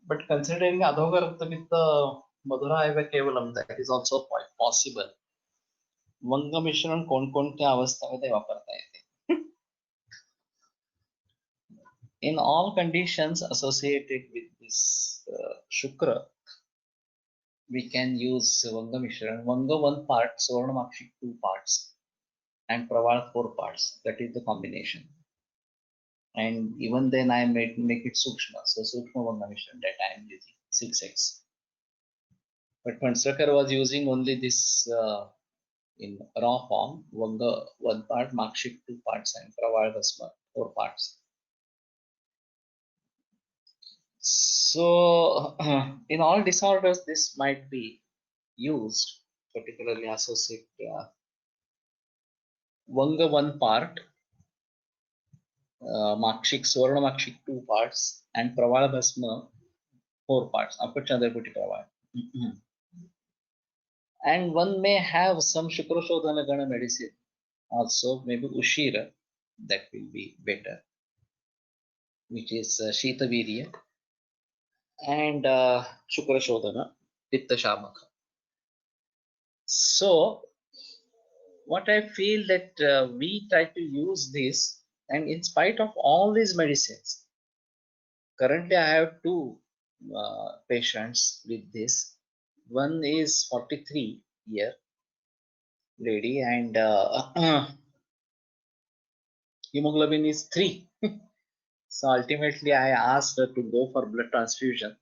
But considering Adhoga Raktapitta Madhura Eva Kevalam, that is also quite possible. वंग मिश्रण कोणकोणत्या अवस्थेमध्ये वापरता येते in all conditions associated with this shukra we can use vanga mishran vanga 1 part swarnamakshik 2 parts and praval 4 parts. That is the combination, and even then I make it sukshma, so sukshma vanga mishran that I am using 6x, but Mansakar was using only this in raw form, vanga 1 part, makshik 2 parts, and praval basma 4 parts. So in all disorders this might be used, particularly associate vanga 1 part, makshik swarna makshik 2 parts, and pravala bhasma 4 parts, apachandraputi pravala. And one may have some shukrashodhana gana medicine also, maybe ushira, that will be better, which is shita virya and shukrashodhana pitta shamaka. So what I feel that we try to use this, and in spite of all these medicines, currently I have 2 patients with this. One is 43-year lady, and hemoglobin is 3. So ultimately I asked her to go for blood transfusion,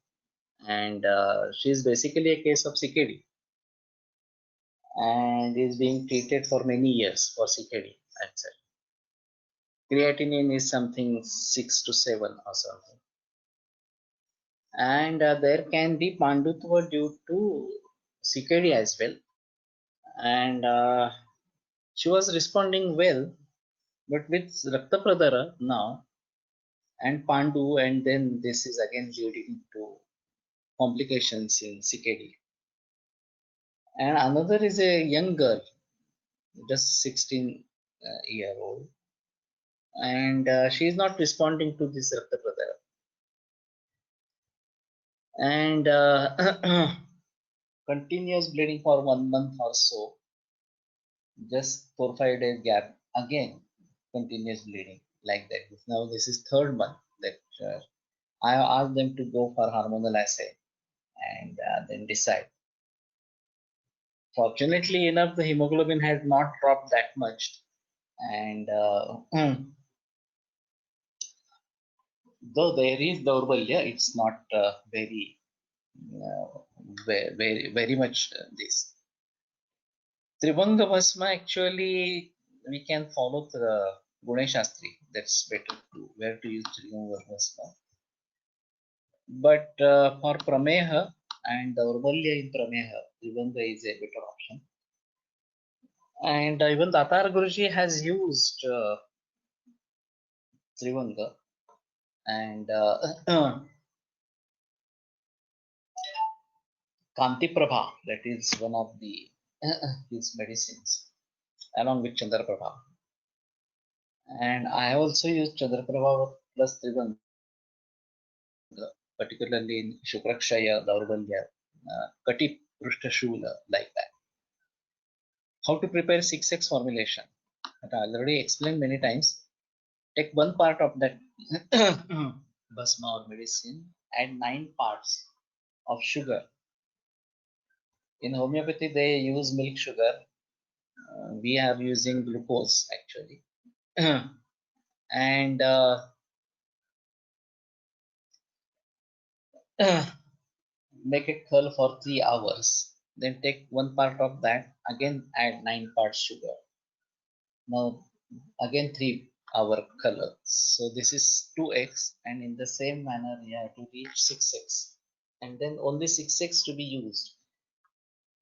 and she is basically a case of CKD and is being treated for many years for CKD. That's it. Creatinine is something 6 to 7 or something, and there can be pandutva due to CKD as well, and she was responding well, but with Rakta Pradara now and Pandu, and then this is again leading to complications in CKD. And another is a young girl, just 16-year-old, and she is not responding to this Rakta Pradara. And continuous bleeding for 1 month or so, just 4-5 days gap, again continuous bleeding like that. Now this is 3rd month that I asked them to go for hormonal assay and then decide. Fortunately enough, the hemoglobin had not dropped that much, and though there is daurbalya, it's not very much this. Tribanga Bhasma, actually we can follow the Gunesh Shastri. That's better to where to use Tribanga Bhasma. But for Prameha and Daurbalya in Prameha, Tribanga is a better option. And even Datar Guruji has used Tribanga, and Kanti Prabha, that is one of the his medicines, along with Chandra Prabha. And I also use Chandra Prabha plus Tribanga, particularly in Shukrakshaya, Daurbalya, Kati Prushta Shula, like that. How to prepare 6x formulation? That I already explained many times. take one part of that bhasma or medicine, add 9 parts of sugar. In homeopathy, they use milk sugar. We are using glucose actually. And make it curl for 3 hours. Then take one part of that, again add 9 parts sugar. Now again 3-hour color. So this is 2x, and in the same manner you have to reach 6x, and then only 6x to be used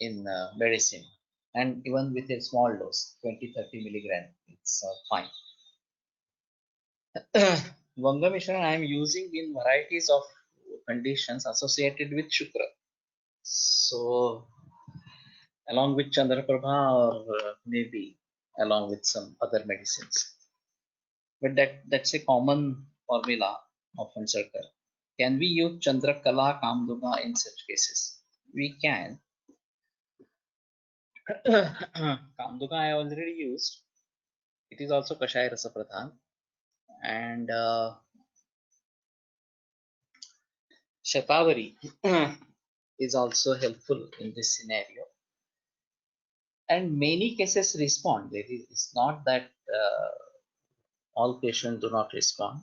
in medicine, and even with a small dose 20-30 milligram, it's fine. Vanga Mishran I am using in varieties of conditions associated with Shukra. So along with Chandraprabha, or maybe along with some other medicines. But that's a common formula of Hunsaker. Can we use Chandrakala Kamduga in such cases? We can. Kamduga I already used. It is also Kashaya Rasa Pradhan. And Shatavari is also helpful in this scenario. And many cases respond. It's not that all patients do not respond.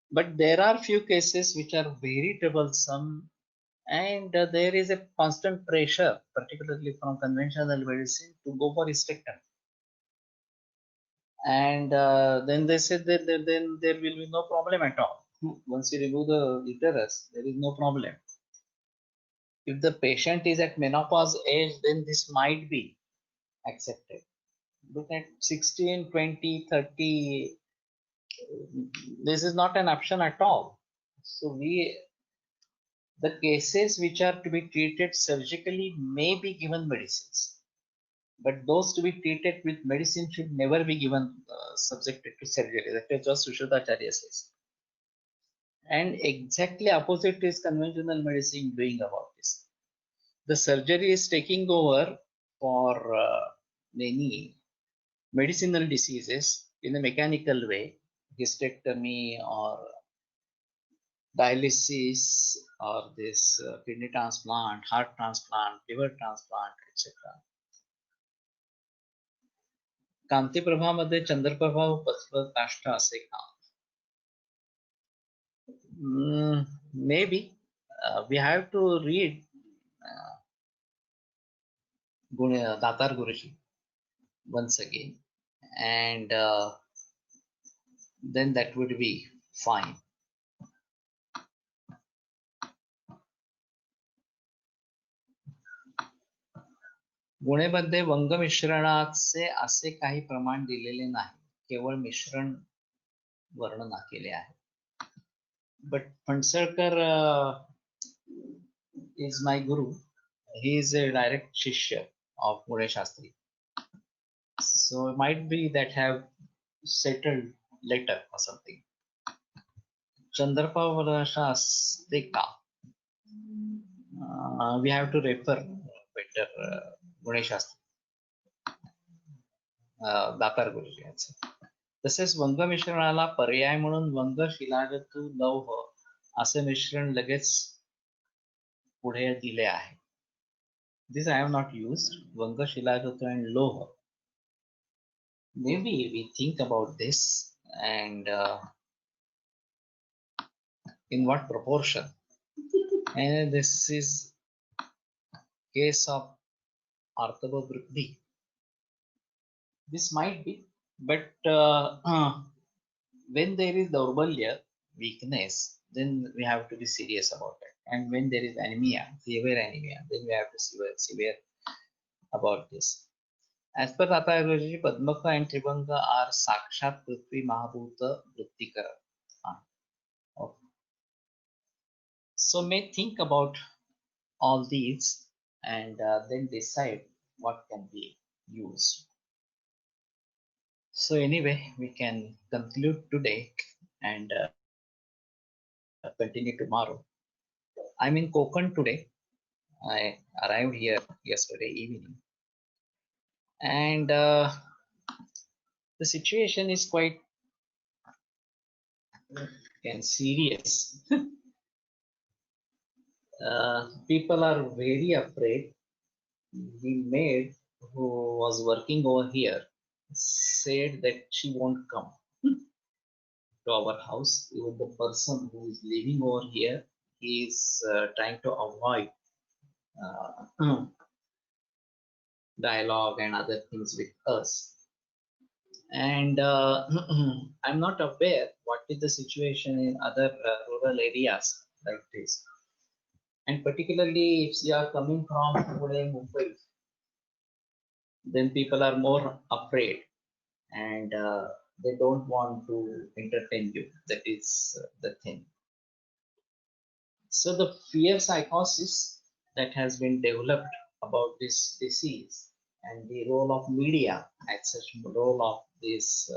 But there are few cases which are very troublesome, and there is a constant pressure, particularly from conventional medicine, to go for hysterectomy. And then they said that then there will be no problem at all. Once you remove the uterus, there is no problem. If the patient is at menopause age, then this might be accepted. But at 16, 20, 30, this is not an option at all. So the cases which are to be treated surgically may be given medicines, but those to be treated with medicine should never be given subjected to surgery. That is what Sushrutaracharya says. And exactly opposite is conventional medicine doing about this. The surgery is taking over for many medicinal diseases in a mechanical way, hysterectomy or dialysis or this kidney transplant, heart transplant, liver transplant, etc. कांतिप्रभामध्ये Chandraprabha व पत्रकाष्ठ असे का? Maybe we have to read Datar Guruji once again, and then that would be fine. गुणेमध्ये वंग मिश्रणाचे असे काही प्रमाण दिलेले नाही, केवळ मिश्रण वर्णना केले आहे. But Phansalkar is my guru. He is a direct shishya of Gune Shastri. So it might be that have settled later or something. Chandraprabha Shastika. We have to refer better Gune Shastri. दातार गुरुजी यांचं. तसेच वंग मिश्रणाला पर्याय म्हणून वंग शिलागतू लौह असे मिश्रण लगेच पुढे दिले आहे. This I have not used. Vanga Shilagatu and Loha. Maybe we think about this, and in what proportion. And this is case of Artava Vriddhi. This might be, but when there is Daurbalya, weakness, then we have to be serious about it. And when there is anemia, severe anemia, then we have to be severe about this. As per Tata Ayurveda, Padmaka and Tribhanga are Sakshat Prithvi Mahabhuta Vrittikara. Okay. So may think about all these and then decide what can be used. So anyway, we can conclude today and continue tomorrow. I'm in Konkan today. I arrived here yesterday evening, and the situation is quite and serious. People are very afraid. The maid who was working over here said that she won't come to our house. Even the person who is living over here, he is trying to avoid dialogue and other things with us. And I'm not aware what is the situation in other rural areas like this. And particularly if you are coming from Pune, Mumbai, then people are more afraid and they don't want to entertain you. That is the thing. So the fear psychosis that has been developed about this disease and the role of media and such role of this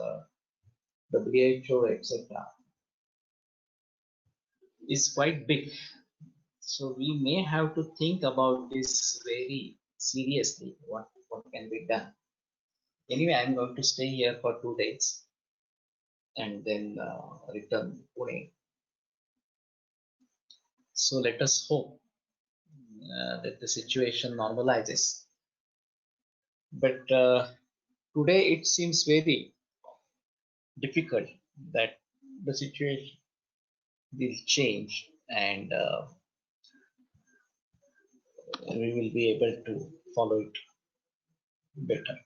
WHO, etc., is quite big. So we may have to think about this very seriously. What can be done? Anyway, I'm going to stay here for 2 days and then return to Pune. So let us hope that the situation normalizes. But today it seems very difficult that the situation will change and we will be able to follow it better.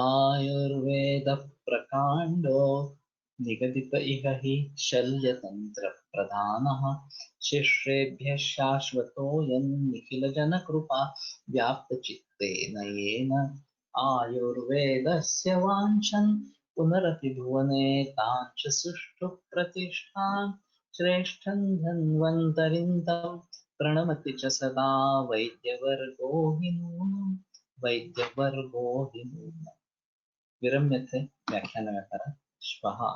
आयुर्वेदप्रकाण्डो निगदित इह हि शल्यतन्त्रप्रधानः शिष्येभ्यः शाश्वतोऽयं निखिलजनकृपा व्याप्तचित्तेन येन आयुर्वेदस्य वाञ्छन् पुनरपि भुवने ताञ्च सुष्ठु प्रतिष्ठां श्रेष्ठं धन्वन्तरिं तं प्रणमति च सदा वैद्यवर्गो हि नूनम् वैद्यवर्गो हि नूनम् विरम्यते व्याख्यानकरः श्वः